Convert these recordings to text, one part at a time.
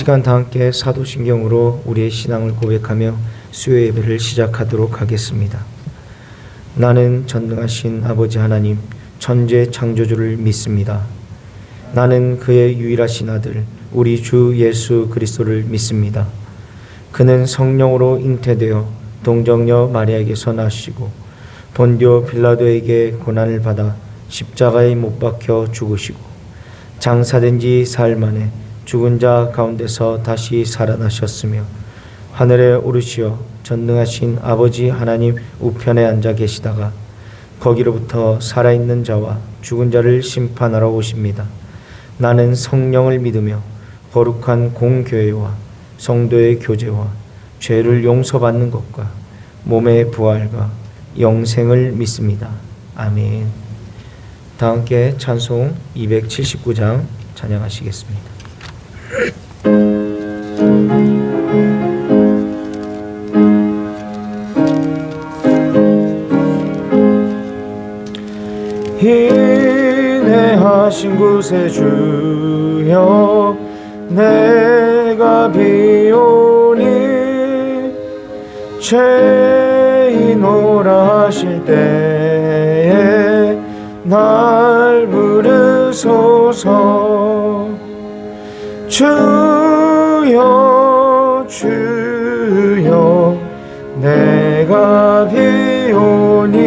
시간 다 함께 사도신경으로 우리의 신앙을 고백하며 수요 예배를 시작하도록 하겠습니다. 나는 전능하신 아버지 하나님 천재 창조주를 믿습니다. 나는 그의 유일하신 아들 우리 주 예수 그리스도를 믿습니다. 그는 성령으로 잉태되어 동정녀 마리아에게서 나시고 본디오 빌라도에게 고난을 받아 십자가에 못 박혀 죽으시고 장사된 지 사흘 만에 죽은 자 가운데서 다시 살아나셨으며 하늘에 오르시어 전능하신 아버지 하나님 우편에 앉아 계시다가 거기로부터 살아있는 자와 죽은 자를 심판하러 오십니다. 나는 성령을 믿으며 거룩한 공교회와 성도의 교제와 죄를 용서받는 것과 몸의 부활과 영생을 믿습니다. 아멘. 다 함께 찬송 279장 찬양하시겠습니다. 인내하신 구세주여 내가 비오니 죄인오라 하실 때에 날 부르소서. 주여 주여 내가 비오니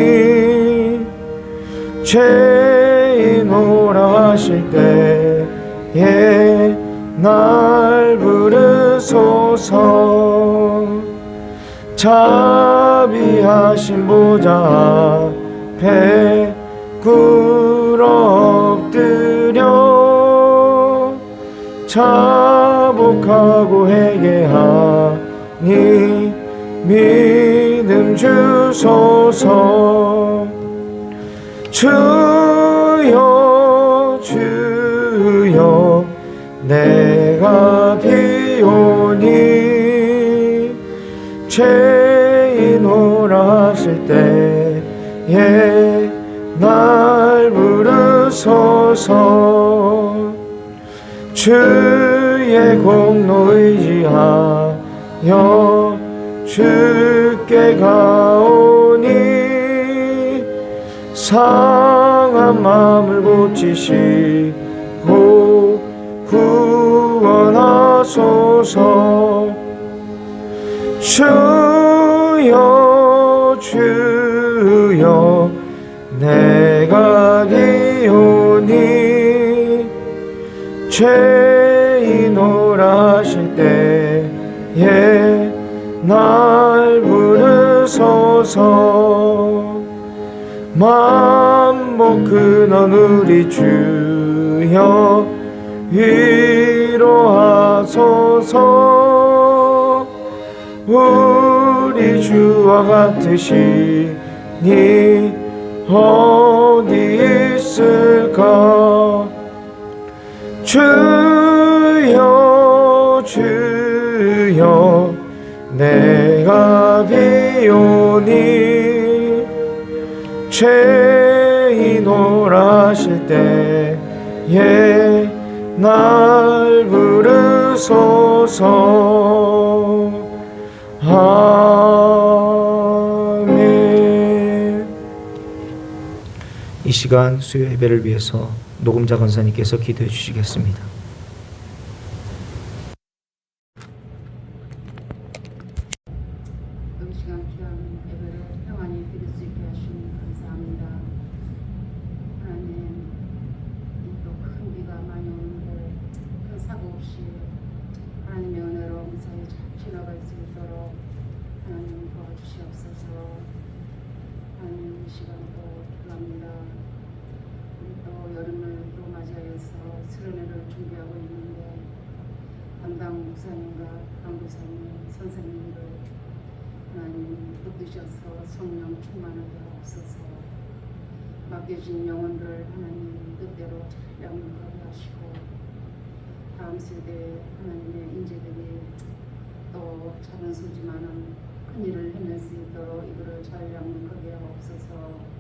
죄인오라 하실 때에 날 부르소서. 자비하신 보좌 앞에 꿇어 엎드려 자복하고 회개하니 믿음 주소서. 주여 주여 내가 비오니 죄인오라 하실 때에 날 부르소서. 주의 공로 의지하여 주께 가오니 상한 마음을 고치시고 구원하소서. 주여 주여 내가 비오니 죄인오라 하실 때에 날 부르소서. 만복 근원 우리 주여 위로하소서. 우리 주와 같으시니 어디 있을까. 주여 주여 내가 비오니 죄인오라 하실 때에 날 부르소서. 아멘. 이 시간 수요 예배를 위해서 녹음자 권사님께서 기도해 주시겠습니다. 이 시간 귀한 예배를 평안히 드릴 수 있게 하시니 감사합니다. 하나님, 또 큰 비가 많이 오는데 큰 사고 없이 하나님의 은혜로 무사히 잘 지나갈 수 있도록 하나님 도와주시옵소서. 하나님, 이 시간도 기도합니다. 우리 또 여름을 또 맞이하여서 수련회를 준비하고 있는데 담당 목사님과 강도사님, 선생님들 하나님 붙드셔서 성령 충만하게 하옵소서. 맡겨진 영혼들 하나님 뜻대로 잘 양육하게 하시고 다음 세대에 하나님의 인재들이 또 작은 소지만은 큰 일을 해낼 수 있도록 이들을 잘 양육하게 하옵소서.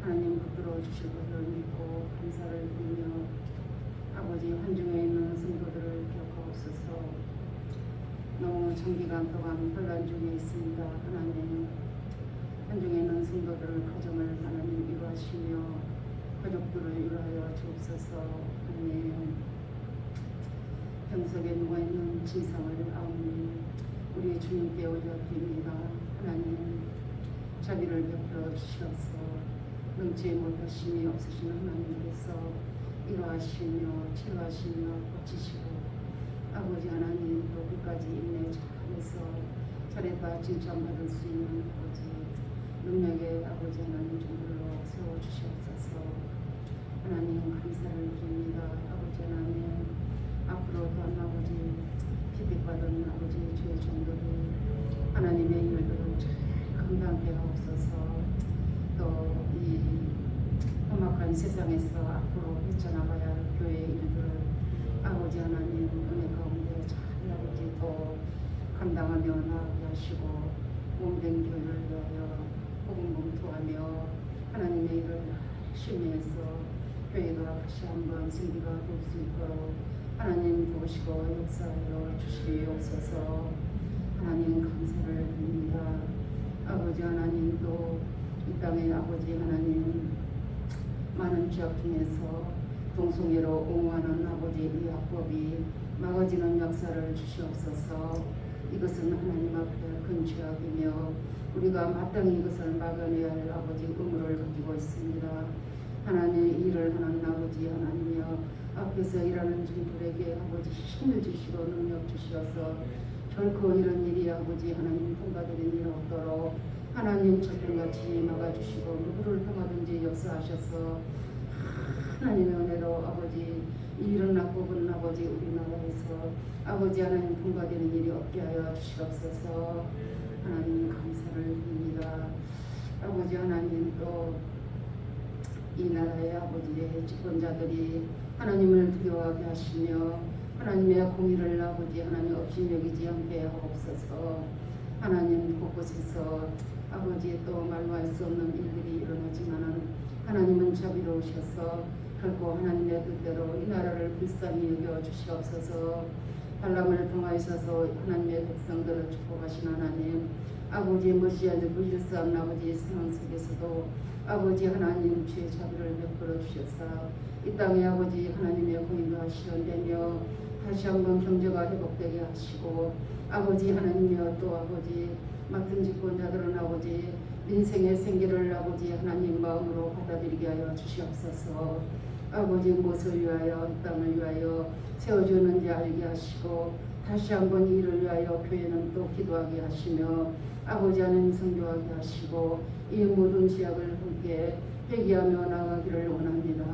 하나님 붙들어 주실 것을 믿고 감사를 드리며 아버지 환중에 있는 성도들을 기억하옵소서. 장기간 동안 혼란 중에 있습니다. 하나님, 한중에는 성도들 가정을 하나님 위로하시며 가족들을 위로하여 주옵소서. 하나님, 병석에 누워있는 진상을 아우니 우리 주님께 올려드립니다. 하나님, 자비를 베풀어 주시옵소서. 능치 못하심이 없으신 하나님께서 위로하시며 치료하시며 고치시고 아버지 하나님, 또 끝까지 인내 잘해서 잘했다 칭찬받을 수 있는 아버지 능력의 아버지 하나님 정글로 세워주시옵소서. 하나님, 감사를 드립니다. 아버지 하나님, 앞으로 또한 아버지 피백받은 아버지 주의 종들이 하나님의 일들을 잘 감당해 하옵소서. 또 이 험악한 세상에서 앞으로 헤쳐나가야 할 교회의 일들을 아버지 하나님 은혜 가운데 잘 아버지 또 감당하며 나아가게 하시고 몸된 교회를 위하여 복음봉투하며 하나님의 일을 열심히 해서 교회가 다시 한번 승리가 될 수 있도록 하나님 도우시고 역사하여 주시옵소서. 하나님, 감사를 드립니다. 아버지 하나님, 또 이 땅에 아버지 하나님 많은 지역 중에서 동성애로 옹호하는 아버지 의학법이 막아지는 역사를 주시옵소서. 이것은 하나님 앞에 큰 죄악이며 우리가 마땅히 이것을 막아내야 할 아버지 의무를 가지고 있습니다. 하나님, 일을 하는 아버지 하나님이여 앞에서 일하는 종들에게 아버지 힘을 주시고 능력 주시어서 결코 이런 일이 아버지 하나님 통과되는 일 없도록 하나님 저들같이 막아주시고 누구를 통하든지 역사하셔서 하나님의 은혜로 아버지 이 일은 악법은 아버지 우리나라에서 아버지 하나님 통과되는 일이 없게 하여 주시옵소서. 하나님, 감사를 드립니다. 아버지 하나님, 또 이 나라의 아버지의 집권자들이 하나님을 두려워하게 하시며 하나님의 공의를 아버지 하나님 없이 여기지 않게 하옵소서. 하나님, 곳곳에서 아버지 또 말로 할 수 없는 일들이 일어나지만은 하나님은 자비로우셔서 결코 하나님의 뜻대로 이 나라를 불쌍히 여겨 주시옵소서. 발람을 통하여서 하나님의 백성들을 축복하신 하나님, 아버지의 머시아의 불질서한 아버지의 상황 속에서도 아버지 하나님 주의 자비를 베풀어 주셨사 이 땅에 아버지 하나님의 공의가 실현되며 다시 한번 경제가 회복되게 하시고 아버지 하나님이여 또 아버지 맡은 집권자들은 아버지 민생의 생기를 아버지 하나님 마음으로 받아들이게 하여 주시옵소서. 아버지 무엇을 위하여 이 땅을 위하여 세워주는지 알게 하시고 다시 한번 이를 위하여 교회는 또 기도하게 하시며 아버지 하나님 성교하게 하시고 이 모든 지약을 함께 회개하며 나가기를 원합니다.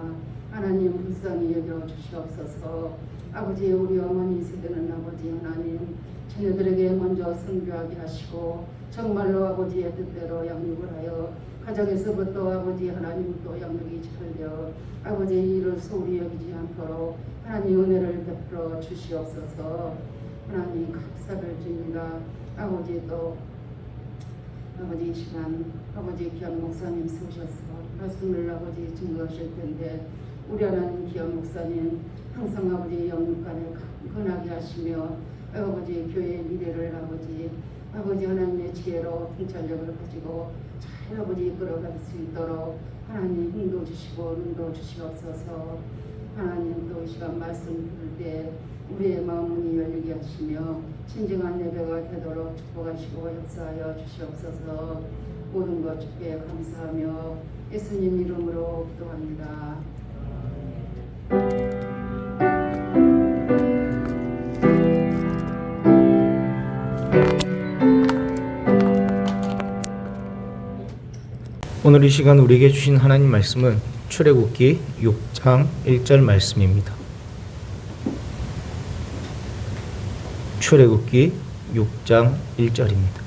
하나님, 불쌍히 여겨 주시옵소서. 아버지, 우리 어머니 세대는 아버지 하나님 자녀들에게 먼저 성교하게 하시고 정말로 아버지의 뜻대로 양육을 하여 가정에서부터 아버지 하나님 또 양육이 잘되어 아버지의 일을 소홀히 여기지 않도록 하나님 은혜를 베풀어 주시옵소서. 하나님, 감사를 드립니다. 아버지, 또 아버지 이 시간 아버지 귀한 목사님 세우셔서 말씀을 아버지 증거하실 텐데 우리 하나님 귀한 목사님 항상 아버지 영육간에 강건하게 하시며 아버지 교회의 미래를 아버지 하나님의 지혜로 통찰력을 가지고 잘 아버지 이끌어갈 수 있도록 하나님 힘도 주시고 눈도 주시옵소서. 하나님, 또 이 시간 말씀 들을 때 우리의 마음 문이 열리게 하시며 진정한 예배가 되도록 축복하시고 역사하여 주시옵소서. 모든 것 주께 감사하며 예수님 이름으로 기도합니다. 오늘 이 시간 우리에게 주신 하나님 말씀은 출애굽기 6장 1절 말씀입니다. 출애굽기 6장 1절입니다.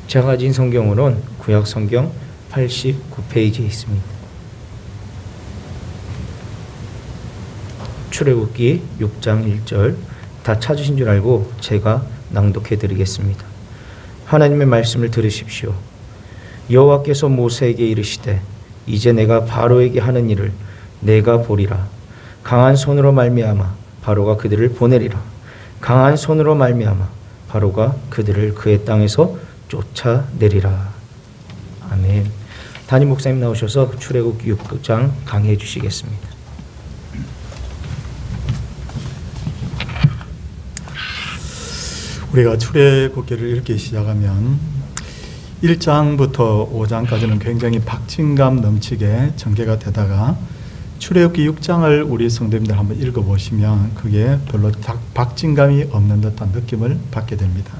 제가 가진 성경으로는 구약 성경 89페이지에 있습니다. 출애굽기 6장 1절 다 찾으신 줄 알고 제가 낭독해 드리겠습니다. 하나님의 말씀을 들으십시오. 여호와께서 모세에게 이르시되 이제 내가 바로에게 하는 일을 내가 보리라. 강한 손으로 말미암아 바로가 그들을 보내리라. 강한 손으로 말미암아 바로가 그들을 그의 땅에서 쫓아내리라. 아멘. 담임 목사님 나오셔서 출애굽기 6장 강해해 주시겠습니다. 우리가 출애굽기를 이렇게 시작하면 1장부터 5장까지는 굉장히 박진감 넘치게 전개가 되다가 출애굽기 6장을 우리 성도님들 한번 읽어보시면 그게 별로 박진감이 없는 듯한 느낌을 받게 됩니다.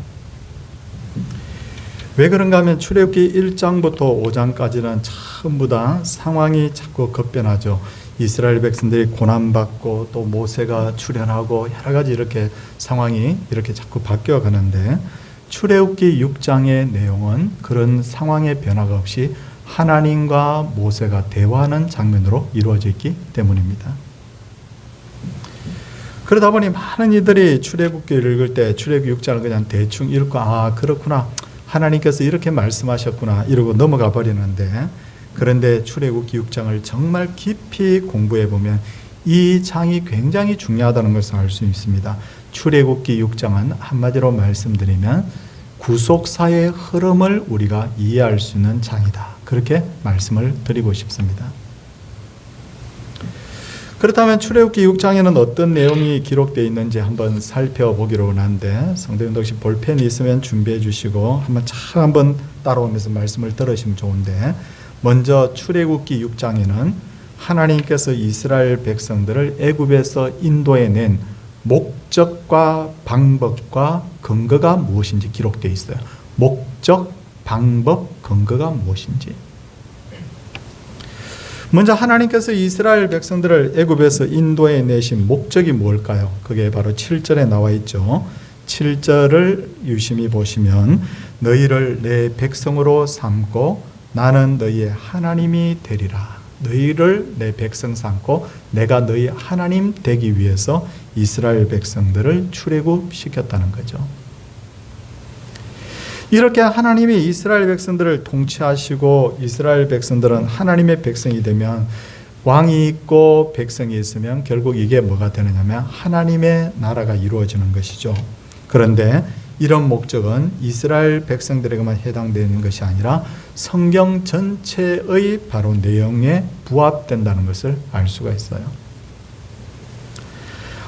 왜 그런가 하면 출애굽기 1장부터 5장까지는 전부 다 상황이 자꾸 급변하죠. 이스라엘 백성들이 고난받고 또 모세가 출현하고 여러 가지 이렇게 상황이 이렇게 자꾸 바뀌어 가는데 출애굽기 6장의 내용은 그런 상황의 변화가 없이 하나님과 모세가 대화하는 장면으로 이루어져 있기 때문입니다. 그러다 보니 많은 이들이 출애굽기를 읽을 때 출애굽기 6장을 그냥 대충 읽고 그렇구나, 하나님께서 이렇게 말씀하셨구나 이러고 넘어가 버리는데, 그런데 출애굽기 6장을 정말 깊이 공부해 보면 이 장이 굉장히 중요하다는 것을 알 수 있습니다. 출애굽기 6장은 한마디로 말씀드리면 구속사의 흐름을 우리가 이해할 수 있는 장이다, 그렇게 말씀을 드리고 싶습니다. 그렇다면 출애굽기 6장에는 어떤 내용이 기록되어 있는지 한번 살펴보기로 하는데, 성도님들 혹시 볼펜이 있으면 준비해 주시고 한번 따라오면서 말씀을 들으시면 좋은데, 먼저 출애굽기 6장에는 하나님께서 이스라엘 백성들을 애굽에서 인도해낸 목적과 방법과 근거가 무엇인지 기록되어 있어요. 목적, 방법, 근거가 무엇인지. 먼저 하나님께서 이스라엘 백성들을 애굽에서 인도해 내신 목적이 뭘까요? 그게 바로 7절에 나와 있죠. 7절을 유심히 보시면 너희를 내 백성으로 삼고 나는 너희의 하나님이 되리라. 너희를 내 백성 삼고 내가 너희 하나님 되기 위해서 이스라엘 백성들을 출애굽시켰다는 거죠. 이렇게 하나님이 이스라엘 백성들을 통치하시고 이스라엘 백성들은 하나님의 백성이 되면, 왕이 있고 백성이 있으면 결국 이게 뭐가 되느냐면 하나님의 나라가 이루어지는 것이죠. 그런데 이런 목적은 이스라엘 백성들에게만 해당되는 것이 아니라 성경 전체의 바로 내용에 부합된다는 것을 알 수가 있어요.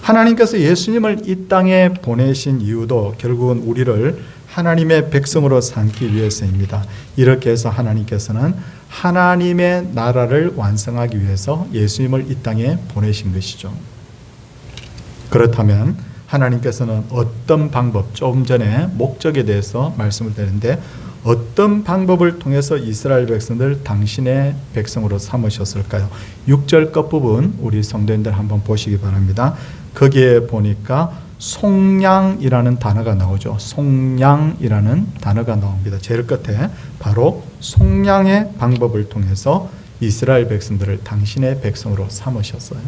하나님께서 예수님을 이 땅에 보내신 이유도 결국은 우리를 하나님의 백성으로 삼기 위해서입니다. 이렇게 해서 하나님께서는 하나님의 나라를 완성하기 위해서 예수님을 이 땅에 보내신 것이죠. 그렇다면 하나님께서는 어떤 방법, 조금 전에 목적에 대해서 말씀을 드렸는데 어떤 방법을 통해서 이스라엘 백성들 당신의 백성으로 삼으셨을까요? 6절 끝부분 우리 성도님들 한번 보시기 바랍니다. 거기에 보니까 속량이라는 단어가 나오죠. 속량이라는 단어가 나옵니다. 제일 끝에 바로 속량의 방법을 통해서 이스라엘 백성들을 당신의 백성으로 삼으셨어요.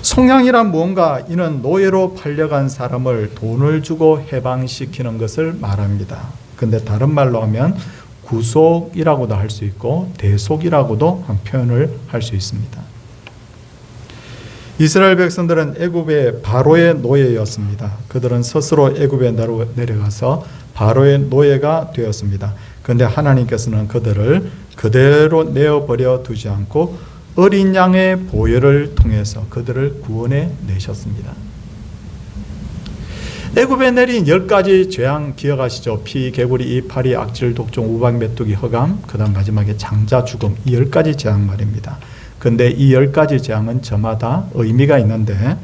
속량이란 무언가, 이는 노예로 팔려간 사람을 돈을 주고 해방시키는 것을 말합니다. 근데 다른 말로 하면 구속이라고도 할 수 있고 대속이라고도 표현을 할 수 있습니다. 이스라엘 백성들은 애굽의 바로의 노예였습니다. 그들은 스스로 애굽에 내려가서 바로의 노예가 되었습니다. 그런데 하나님께서는 그들을 그대로 내어버려 두지 않고 어린 양의 보혈을 통해서 그들을 구원해 내셨습니다. 애굽에 내린 10가지 재앙 기억하시죠? 피, 개구리, 이, 파리, 악질, 독종, 우박, 메뚜기, 흑암, 그 다음 마지막에 장자, 죽음, 이 10가지 재앙 말입니다. 근데 이 10가지 재앙은 저마다 의미가 있는데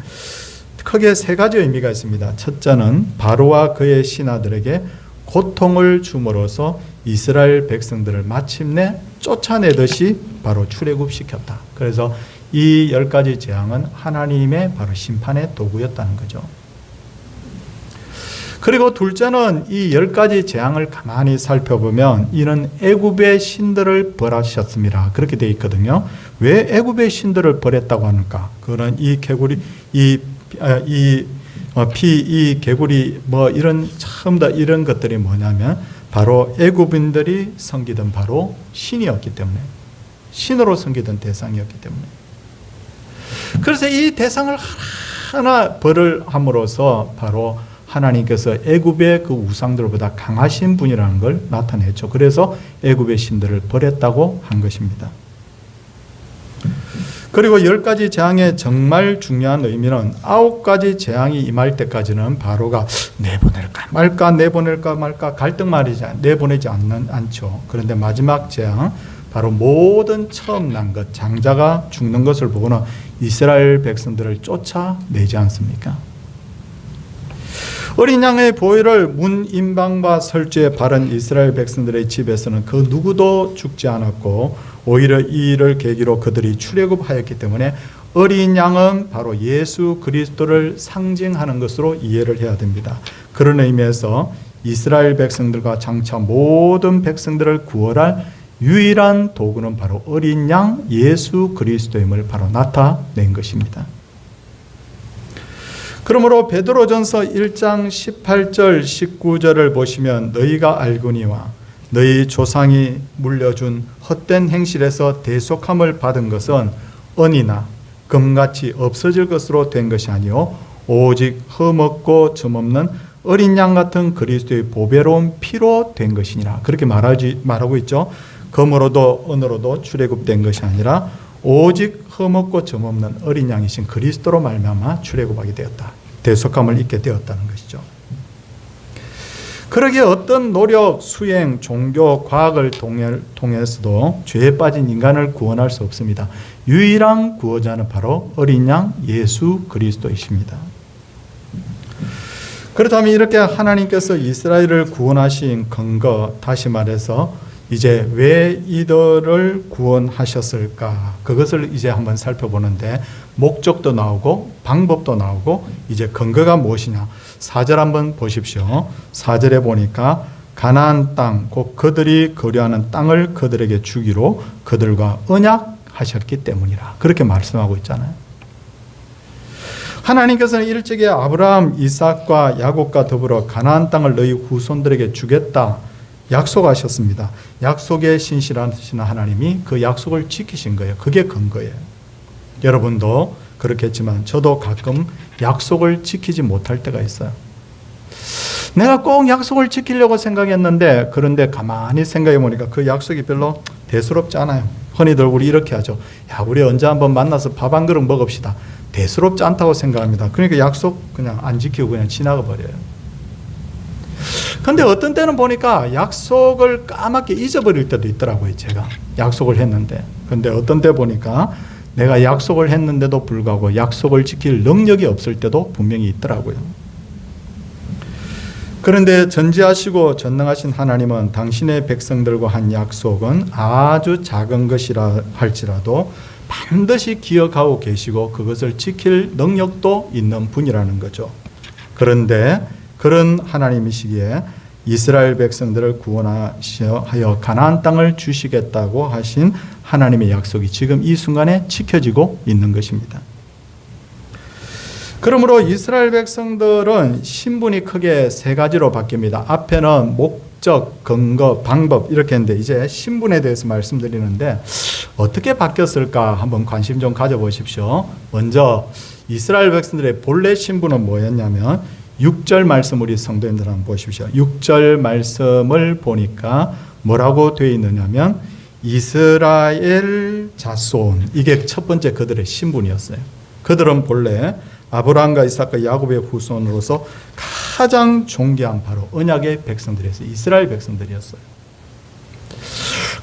크게 3가지 의미가 있습니다. 첫째는 바로와 그의 신하들에게 고통을 줌으로써 이스라엘 백성들을 마침내 쫓아내듯이 바로 출애굽시켰다. 그래서 이 10가지 재앙은 하나님의 바로 심판의 도구였다는 거죠. 그리고 둘째는 이 10가지 재앙을 가만히 살펴보면 이는 애굽의 신들을 벌하셨습니다. 그렇게 되어 있거든요. 왜 애굽의 신들을 벌했다고 하니까? 그거는 이 개구리, 이 개구리 이런 처음 다 이런 것들이 뭐냐면 바로 애굽인들이 섬기던 바로 신이었기 때문에, 신으로 섬기던 대상이었기 때문에. 그래서 이 대상을 하나 벌을 함으로써 바로 하나님께서 애굽의 그 우상들보다 강하신 분이라는 걸 나타냈죠. 그래서 애굽의 신들을 버렸다고 한 것입니다. 그리고 10가지 재앙의 정말 중요한 의미는 9가지 재앙이 임할 때까지는 바로가 내보낼까 말까 갈등 말이지 내보내지 않죠. 그런데 마지막 재앙, 바로 모든 처음 난 것, 장자가 죽는 것을 보고는 이스라엘 백성들을 쫓아내지 않습니까? 어린 양의 보혈을 문 임방과 설주에 바른 이스라엘 백성들의 집에서는 그 누구도 죽지 않았고 오히려 이 일을 계기로 그들이 출애굽하였기 때문에 어린 양은 바로 예수 그리스도를 상징하는 것으로 이해를 해야 됩니다. 그런 의미에서 이스라엘 백성들과 장차 모든 백성들을 구원할 유일한 도구는 바로 어린 양 예수 그리스도임을 바로 나타낸 것입니다. 그러므로 베드로전서 1장 18절 19절을 보시면 너희가 알거니와 너희 조상이 물려준 헛된 행실에서 대속함을 받은 것은 은이나 금같이 없어질 것으로 된 것이 아니요 오직 흠없고 점없는 어린 양 같은 그리스도의 보배로운 피로 된 것이니라. 그렇게 말하고 있죠. 금으로도 은으로도 출애굽된 것이 아니라 오직 흠없고 점없는 어린 양이신 그리스도로 말미암아 출애굽하게 되었다. 대속함을 입게 되었다는 것이죠. 그러기에 어떤 노력, 수행, 종교, 과학을 통해서도 죄에 빠진 인간을 구원할 수 없습니다. 유일한 구원자는 바로 어린 양 예수 그리스도이십니다. 그렇다면 이렇게 하나님께서 이스라엘을 구원하신 근거, 다시 말해서 이제 왜 이들을 구원하셨을까? 그것을 이제 한번 살펴보는데 목적도 나오고 방법도 나오고 이제 근거가 무엇이냐? 4절 한번 보십시오. 4절에 보니까 가나안 땅, 곧 그들이 거류하는 땅을 그들에게 주기로 그들과 언약하셨기 때문이라. 그렇게 말씀하고 있잖아요. 하나님께서는 일찍이 아브라함, 이삭과 야곱과 더불어 가나안 땅을 너희 후손들에게 주겠다 약속하셨습니다. 약속에 신실하신 하나님이 그 약속을 지키신 거예요. 그게 근거예요. 여러분도 그렇겠지만 저도 가끔 약속을 지키지 못할 때가 있어요. 내가 꼭 약속을 지키려고 생각했는데 그런데 가만히 생각해 보니까 그 약속이 별로 대수롭지 않아요. 흔히들 우리 이렇게 하죠. 야, 우리 언제 한번 만나서 밥 한 그릇 먹읍시다. 대수롭지 않다고 생각합니다. 그러니까 약속 그냥 안 지키고 그냥 지나가 버려요. 근데 어떤 때는 보니까 약속을 까맣게 잊어버릴 때도 있더라고요. 제가 약속을 했는데. 근데 어떤 때 보니까 내가 약속을 했는데도 불구하고 약속을 지킬 능력이 없을 때도 분명히 있더라고요. 그런데 전지하시고 전능하신 하나님은 당신의 백성들과 한 약속은 아주 작은 것이라 할지라도 반드시 기억하고 계시고 그것을 지킬 능력도 있는 분이라는 거죠. 그런데 그런 하나님이시기에 이스라엘 백성들을 구원하여 가나안 땅을 주시겠다고 하신 하나님의 약속이 지금 이 순간에 지켜지고 있는 것입니다. 그러므로 이스라엘 백성들은 신분이 크게 세 가지로 바뀝니다. 앞에는 목적, 근거, 방법 이렇게 했는데 이제 신분에 대해서 말씀드리는데 어떻게 바뀌었을까 한번 관심 좀 가져보십시오. 먼저 이스라엘 백성들의 본래 신분은 뭐였냐면 6절 말씀 우리 성도님들 한번 보십시오. 6절 말씀을 보니까 뭐라고 되어 있느냐면 이스라엘 자손, 이게 첫 번째 그들의 신분이었어요. 그들은 본래 아브라함과 이삭과 야곱의 후손으로서 가장 존귀한 바로 언약의 백성들이었어요. 이스라엘 백성들이었어요.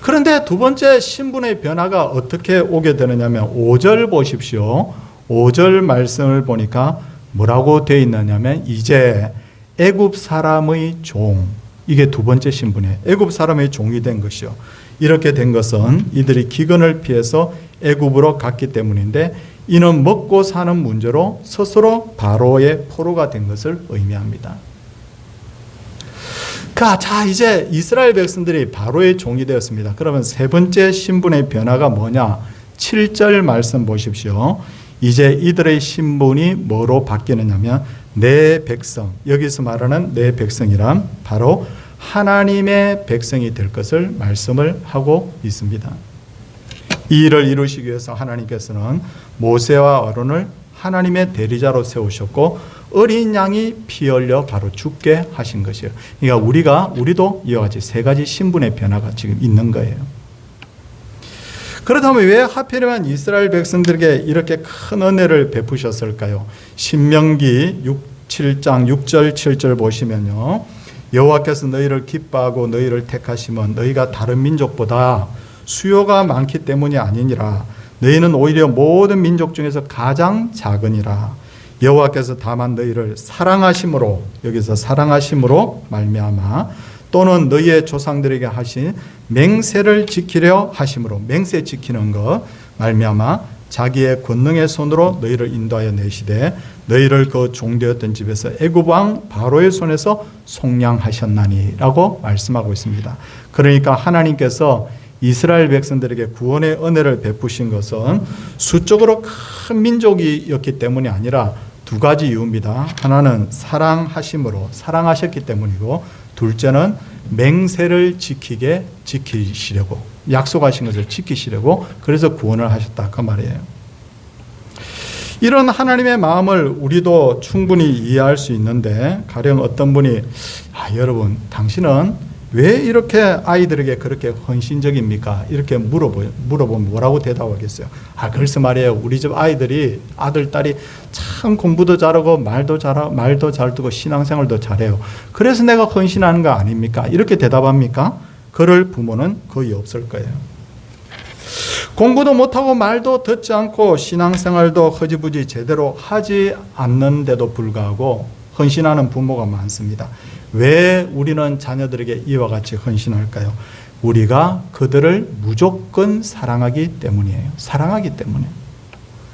그런데 두 번째 신분의 변화가 어떻게 오게 되느냐면 5절 보십시오. 5절 말씀을 보니까 뭐라고 되어 있느냐면 이제 애굽 사람의 종, 이게 두 번째 신분이에요. 애굽 사람의 종이 된 것이요. 이렇게 된 것은 이들이 기근을 피해서 애굽으로 갔기 때문인데 이는 먹고 사는 문제로 스스로 바로의 포로가 된 것을 의미합니다. 자, 이제 이스라엘 백성들이 바로의 종이 되었습니다. 그러면 세 번째 신분의 변화가 뭐냐? 7절 말씀 보십시오. 이제 이들의 신분이 뭐로 바뀌느냐면 내 백성, 여기서 말하는 내 백성이란 바로 하나님의 백성이 될 것을 말씀을 하고 있습니다. 이 일을 이루시기 위해서 하나님께서는 모세와 아론을 하나님의 대리자로 세우셨고 어린 양이 피 흘려 바로 죽게 하신 것이에요. 그러니까 우리도 이와 같이 세 가지 신분의 변화가 지금 있는 거예요. 그렇다면 왜 하필이면 이스라엘 백성들에게 이렇게 큰 은혜를 베푸셨을까요? 신명기 7장 6절 7절 보시면요, 여호와께서 너희를 기뻐하고 너희를 택하시면 너희가 다른 민족보다 수요가 많기 때문이 아니니라. 너희는 오히려 모든 민족 중에서 가장 작으니라. 여호와께서 다만 너희를 사랑하심으로, 여기서 사랑하심으로 말미암아 또는 너희의 조상들에게 하신 맹세를 지키려 하심으로, 맹세 지키는 것 말미암아 자기의 권능의 손으로 너희를 인도하여 내시되 너희를 그 종되었던 집에서 애굽 왕 바로의 손에서 속량하셨나니라고 말씀하고 있습니다. 그러니까 하나님께서 이스라엘 백성들에게 구원의 은혜를 베푸신 것은 수적으로 큰 민족이었기 때문이 아니라 두 가지 이유입니다. 하나는 사랑하심으로, 사랑하셨기 때문이고, 둘째는 맹세를 지키시려고, 약속하신 것을 지키시려고, 그래서 구원을 하셨다 그 말이에요. 이런 하나님의 마음을 우리도 충분히 이해할 수 있는데, 가령 어떤 분이 여러분 당신은 왜 이렇게 아이들에게 그렇게 헌신적입니까? 이렇게 물어보면 뭐라고 대답하겠어요? 글쎄 말이에요, 우리 집 아이들이, 아들 딸이 참 공부도 잘하고 말도 잘 듣고 신앙생활도 잘해요. 그래서 내가 헌신하는 거 아닙니까? 이렇게 대답합니까? 그럴 부모는 거의 없을 거예요. 공부도 못하고 말도 듣지 않고 신앙생활도 허지부지 제대로 하지 않는데도 불구하고 헌신하는 부모가 많습니다. 왜 우리는 자녀들에게 이와 같이 헌신할까요? 우리가 그들을 무조건 사랑하기 때문이에요. 사랑하기 때문에.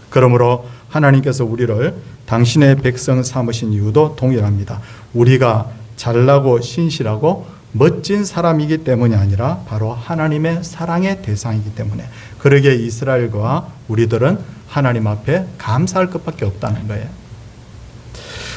그러므로 하나님께서 우리를 당신의 백성 삼으신 이유도 동일합니다. 우리가 잘나고 신실하고 멋진 사람이기 때문이 아니라 바로 하나님의 사랑의 대상이기 때문에. 그러기에 이스라엘과 우리들은 하나님 앞에 감사할 것밖에 없다는 거예요.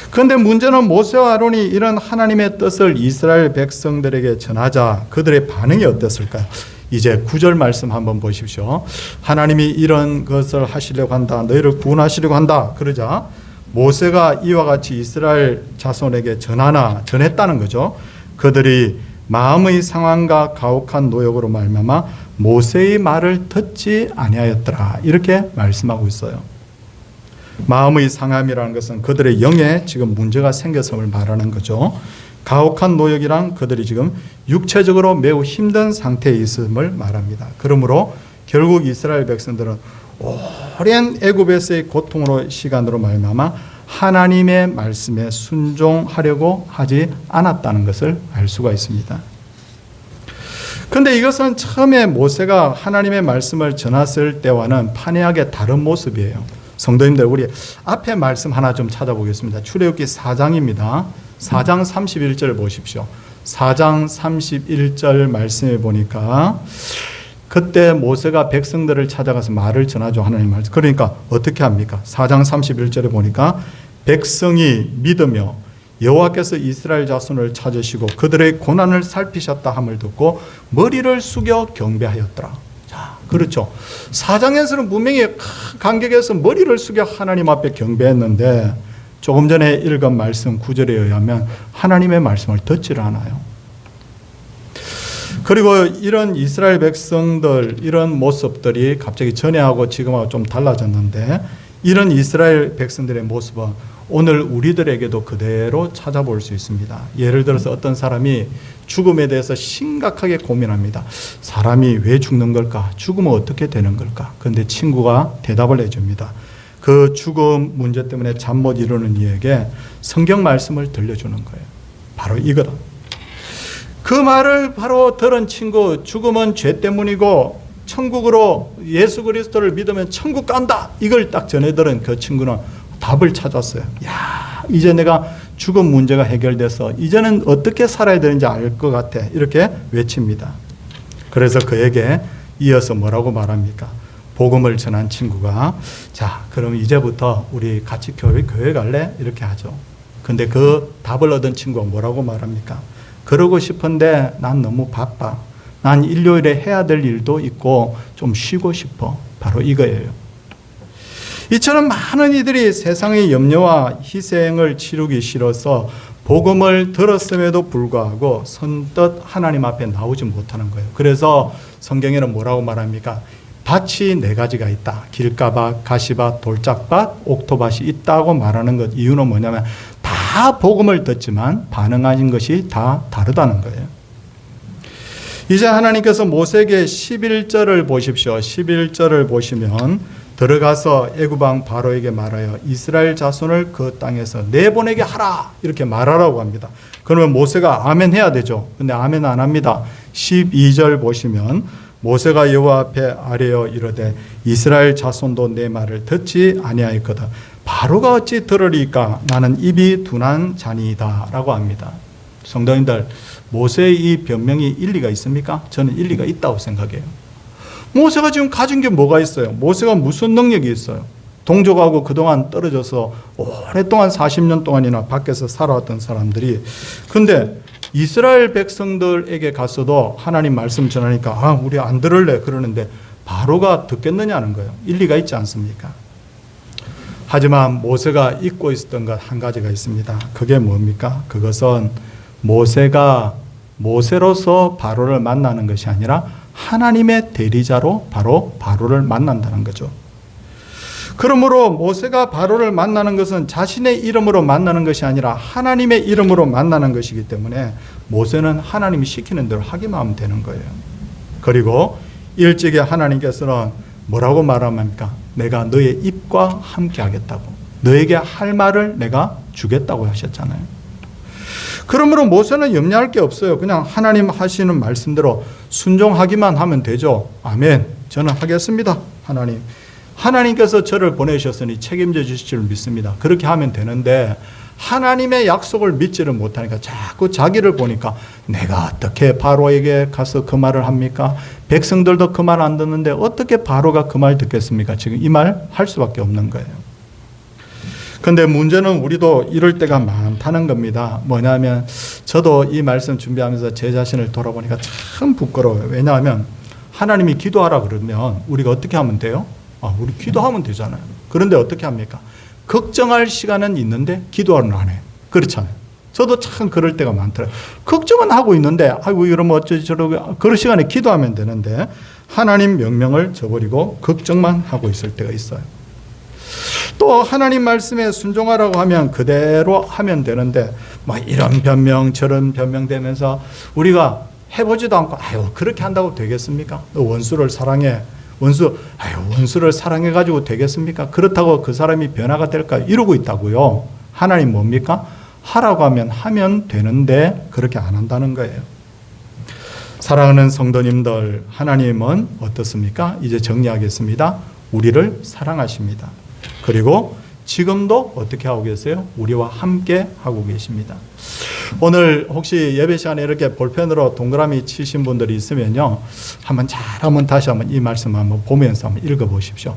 그런데 문제는 모세와 아론이 이런 하나님의 뜻을 이스라엘 백성들에게 전하자 그들의 반응이 어땠을까요? 이제 9절 말씀 한번 보십시오. 하나님이 이런 것을 하시려고 한다, 너희를 구원하시려고 한다 그러자 모세가 이와 같이 이스라엘 자손에게 전했다는 거죠. 그들이 마음의 상황과 가혹한 노역으로 말미암아 모세의 말을 듣지 아니하였더라, 이렇게 말씀하고 있어요. 마음의 상함이라는 것은 그들의 영에 지금 문제가 생겼음을 말하는 거죠. 가혹한 노역이란 그들이 지금 육체적으로 매우 힘든 상태에 있음을 말합니다. 그러므로 결국 이스라엘 백성들은 오랜 애굽에서의 고통으로 시간으로 말미암아 하나님의 말씀에 순종하려고 하지 않았다는 것을 알 수가 있습니다. 그런데 이것은 처음에 모세가 하나님의 말씀을 전했을 때와는 판이하게 다른 모습이에요. 성도님들, 우리 앞에 말씀 하나 좀 찾아보겠습니다. 출애굽기 4장입니다. 4장 31절 보십시오. 4장 31절 말씀에 보니까 그때 모세가 백성들을 찾아가서 말을 전하죠. 하나님 말씀. 그러니까 어떻게 합니까? 4장 31절에 보니까 백성이 믿으며 여호와께서 이스라엘 자손을 찾으시고 그들의 고난을 살피셨다 함을 듣고 머리를 숙여 경배하였더라. 자, 그렇죠. 4장에서는 분명히 감격해서 머리를 숙여 하나님 앞에 경배했는데 조금 전에 읽은 말씀 9절에 의하면 하나님의 말씀을 듣지를 않아요. 그리고 이런 이스라엘 백성들, 이런 모습들이 갑자기 전에하고 지금하고 좀 달라졌는데 이런 이스라엘 백성들의 모습은 오늘 우리들에게도 그대로 찾아볼 수 있습니다. 예를 들어서 어떤 사람이 죽음에 대해서 심각하게 고민합니다. 사람이 왜 죽는 걸까? 죽으면 어떻게 되는 걸까? 그런데 친구가 대답을 해줍니다. 그 죽음 문제 때문에 잠 못 이루는 이에게 성경 말씀을 들려주는 거예요. 바로 이거다. 그 말을 바로 들은 친구, 죽음은 죄 때문이고 천국으로 예수 그리스도를 믿으면 천국 간다, 이걸 딱 전해들은 그 친구는 답을 찾았어요. 야, 이제 내가 죽음 문제가 해결돼서 이제는 어떻게 살아야 되는지 알 것 같아, 이렇게 외칩니다. 그래서 그에게 이어서 뭐라고 말합니까? 복음을 전한 친구가 자, 그럼 이제부터 우리 같이 교회 갈래? 이렇게 하죠. 근데 그 답을 얻은 친구가 뭐라고 말합니까? 그러고 싶은데 난 너무 바빠. 난 일요일에 해야 될 일도 있고 좀 쉬고 싶어. 바로 이거예요. 이처럼 많은 이들이 세상의 염려와 희생을 치르기 싫어서 복음을 들었음에도 불구하고 선뜻 하나님 앞에 나오지 못하는 거예요. 그래서 성경에는 뭐라고 말합니까? 밭이 네 가지가 있다. 길가밭, 가시밭, 돌짝밭, 옥토밭이 있다고 말하는 것. 이유는 뭐냐면 다 복음을 듣지만 반응하신 것이 다 다르다는 거예요. 이제 하나님께서 모세에게 11절을 보십시오. 11절을 보시면 들어가서 애굽왕 바로에게 말하여 이스라엘 자손을 그 땅에서 내보내게 하라 이렇게 말하라고 합니다. 그러면 모세가 아멘 해야 되죠. 근데 아멘 안 합니다. 12절 보시면 모세가 여호와 앞에 아뢰어 이르되 이스라엘 자손도 내 말을 듣지 아니하였거든 바로가 어찌 들으리까 나는 입이 둔한 자니이다 라고 합니다. 성도님들, 모세의 이 변명이 일리가 있습니까? 저는 일리가 있다고 생각해요. 모세가 지금 가진 게 뭐가 있어요? 모세가 무슨 능력이 있어요? 동족하고 그동안 떨어져서 오랫동안 40년 동안이나 밖에서 살아왔던 사람들이, 근데 이스라엘 백성들에게 갔어도 하나님 말씀 전하니까 우리 안 들을래 그러는데 바로가 듣겠느냐는 거예요. 일리가 있지 않습니까? 하지만 모세가 잊고 있었던 것 한 가지가 있습니다. 그게 뭡니까? 그것은 모세가 모세로서 바로를 만나는 것이 아니라 하나님의 대리자로 바로 바로를 만난다는 거죠. 그러므로 모세가 바로를 만나는 것은 자신의 이름으로 만나는 것이 아니라 하나님의 이름으로 만나는 것이기 때문에 모세는 하나님이 시키는 대로 하기만 하면 되는 거예요. 그리고 일찍이 하나님께서는 뭐라고 말합니까? 내가 너의 입과 함께 하겠다고, 너에게 할 말을 내가 주겠다고 하셨잖아요. 그러므로 모세는 염려할 게 없어요. 그냥 하나님 하시는 말씀대로 순종하기만 하면 되죠. 아멘. 저는 하겠습니다. 하나님께서 저를 보내셨으니 책임져 주실 줄 믿습니다. 그렇게 하면 되는데 하나님의 약속을 믿지를 못하니까 자꾸 자기를 보니까 내가 어떻게 바로에게 가서 그 말을 합니까? 백성들도 그 말 안 듣는데 어떻게 바로가 그 말 듣겠습니까? 지금 이 말 할 수밖에 없는 거예요. 근데 문제는 우리도 이럴 때가 많다는 겁니다. 뭐냐면 저도 이 말씀 준비하면서 제 자신을 돌아보니까 참 부끄러워요. 왜냐하면 하나님이 기도하라 그러면 우리가 어떻게 하면 돼요? 우리 기도하면 되잖아요. 그런데 어떻게 합니까? 걱정할 시간은 있는데 기도는 안 해요. 그렇잖아요. 저도 참 그럴 때가 많더라고요. 걱정은 하고 있는데 아이고 이러면 어쩌지 저러고 그럴 시간에 기도하면 되는데 하나님 명령을 저버리고 걱정만 하고 있을 때가 있어요. 또 하나님 말씀에 순종하라고 하면 그대로 하면 되는데 이런 변명 저런 변명되면서 우리가 해보지도 않고 그렇게 한다고 되겠습니까? 너 원수를 사랑해. 원수를 사랑해가지고 되겠습니까? 그렇다고 그 사람이 변화가 될까? 이러고 있다고요. 하나님 뭡니까? 하라고 하면 되는데 그렇게 안 한다는 거예요. 사랑하는 성도님들, 하나님은 어떻습니까? 이제 정리하겠습니다. 우리를 사랑하십니다. 그리고 지금도 어떻게 하고 계세요? 우리와 함께 하고 계십니다. 오늘 혹시 예배 시간에 이렇게 볼펜으로 동그라미 치신 분들이 있으면요, 한번 다시 이 말씀 한번 보면서 한번 읽어보십시오.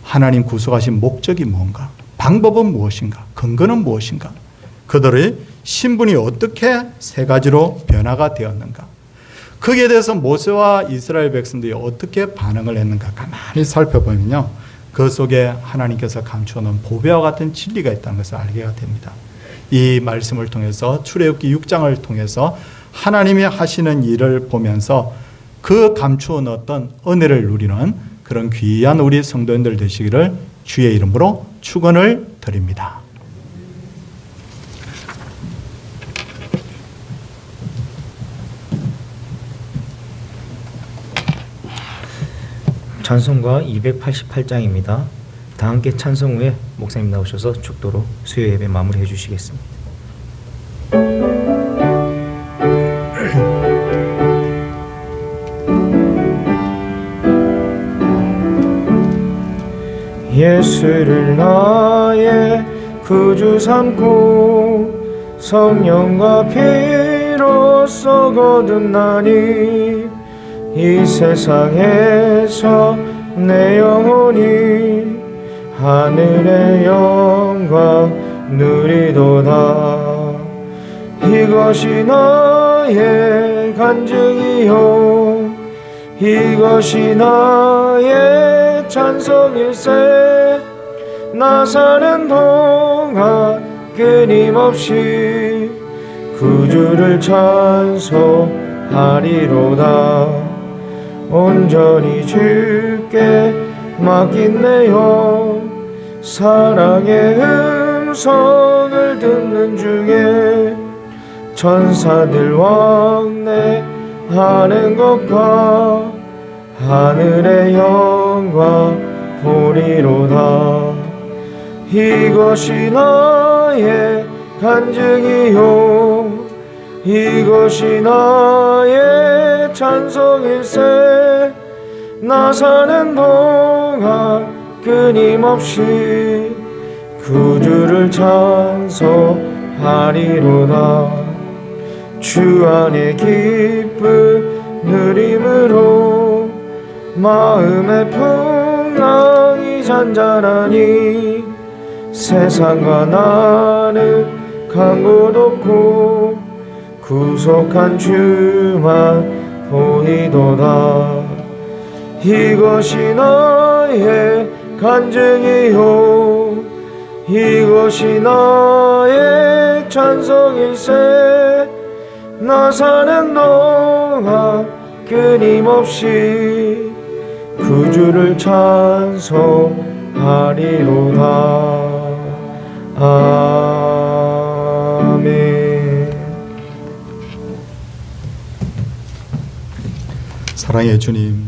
하나님 구속하신 목적이 뭔가? 방법은 무엇인가? 근거는 무엇인가? 그들의 신분이 어떻게 세 가지로 변화가 되었는가? 거기에 대해서 모세와 이스라엘 백성들이 어떻게 반응을 했는가? 가만히 살펴보면요, 그 속에 하나님께서 감추어놓은 보배와 같은 진리가 있다는 것을 알게 됩니다. 이 말씀을 통해서 출애굽기 6장을 통해서 하나님이 하시는 일을 보면서 그 감추어 넣었던 은혜를 누리는 그런 귀한 우리 성도님들 되시기를 주의 이름으로 축원을 드립니다. 찬송가 288장입니다. 다 함께 찬송 후에 목사님 나오셔서 축도로 수요 예배 마무리해 주시겠습니다. 예수를 나의 구주 삼고 성령과 피로써 거듭나니 이 세상에서 내 영혼이 하늘의 영광 누리도다. 이것이 나의 간증이요 이것이 나의 찬송일세. 나 사는 동안 끊임없이 구주를 찬송하리로다. 온전히 주께 맡긴 내 영, 사랑의 음성을 듣는 중에 천사들 왕래하는 것과 하늘의 영광 보리로다. 이것이 나의 간증이요, 이것이 나의 찬송일세. 나 사는 동안 끊임없이 구주를 찬송하리로다. 주 안에 기쁨 누림으로 마음의 풍랑이 잔잔하니 세상과 나는 간 곳 없고 구속한 주만 보이도다. 이것이 나의 간증이요, 이것이 나의 찬송일세. 나 사는 동안 끊임없이 구주를 찬송하리로다. 아멘. 사랑의 주님,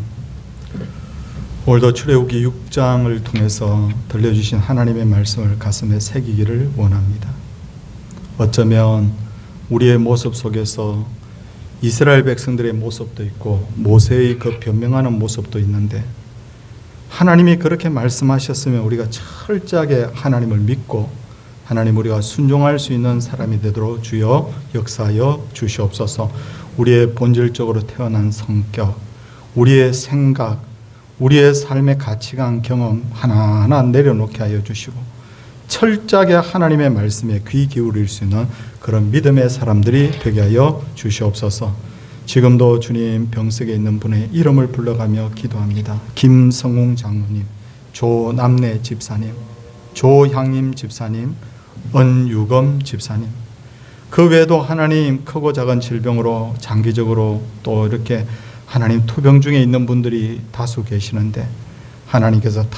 오늘도 출애굽기 6장을 통해서 들려주신 하나님의 말씀을 가슴에 새기기를 원합니다. 어쩌면 우리의 모습 속에서 이스라엘 백성들의 모습도 있고 모세의 그 변명하는 모습도 있는데, 하나님이 그렇게 말씀하셨으면 우리가 철저하게 하나님을 믿고 하나님 우리가 순종할 수 있는 사람이 되도록 주여 역사하여 주시옵소서. 우리의 본질적으로 태어난 성격, 우리의 생각, 우리의 삶의 가치관, 경험 하나하나 내려놓게 하여 주시고 철저하게 하나님의 말씀에 귀 기울일 수 있는 그런 믿음의 사람들이 되게 하여 주시옵소서. 지금도 주님 병석에 있는 분의 이름을 불러가며 기도합니다. 김성웅 장로님, 조남래 집사님, 조향임 집사님, 은유검 집사님, 그 외에도 하나님 크고 작은 질병으로 장기적으로 또 이렇게 하나님 투병 중에 있는 분들이 다수 계시는데 하나님께서 다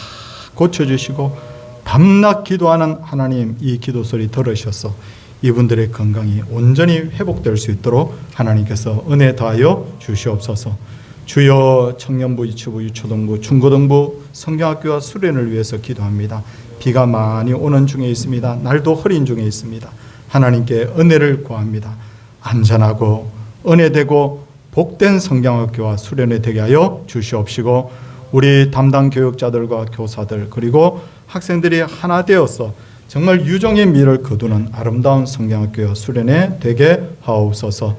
고쳐주시고 밤낮 기도하는 하나님 이 기도 소리 들으셔서 이분들의 건강이 온전히 회복될 수 있도록 하나님께서 은혜 더하여 주시옵소서. 주여 청년부, 유치부, 유초등부, 중고등부, 성경학교와 수련을 위해서 기도합니다. 비가 많이 오는 중에 있습니다. 날도 흐린 중에 있습니다. 하나님께 은혜를 구합니다. 안전하고 은혜되고 복된 성경학교와 수련회 되게 하여 주시옵시고 우리 담당 교육자들과 교사들 그리고 학생들이 하나 되어서 정말 유종의 미를 거두는 아름다운 성경학교와 수련회 되게 하옵소서.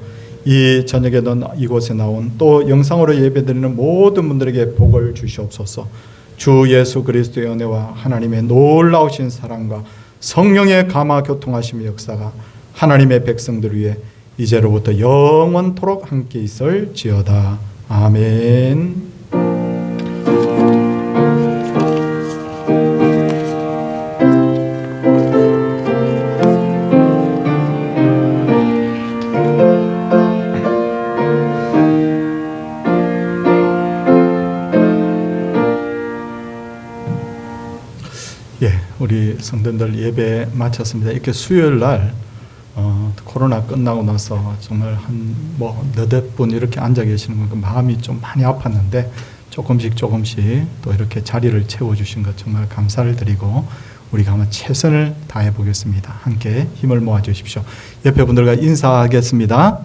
이 저녁에는 이곳에 나온 또 영상으로 예배드리는 모든 분들에게 복을 주시옵소서. 주 예수 그리스도의 은혜와 하나님의 놀라우신 사랑과 성령의 감화 교통하심의 역사가 하나님의 백성들 위해 이제로부터 영원토록 함께 있을지어다. 아멘. 우리 성도들 예배 마쳤습니다. 이렇게 수요일 날 코로나 끝나고 나서 정말 한 너댓 분 이렇게 앉아 계시는 건 마음이 좀 많이 아팠는데 조금씩 또 이렇게 자리를 채워주신 것 정말 감사를 드리고 우리가 한번 최선을 다해 보겠습니다. 함께 힘을 모아 주십시오. 옆에 분들과 인사하겠습니다.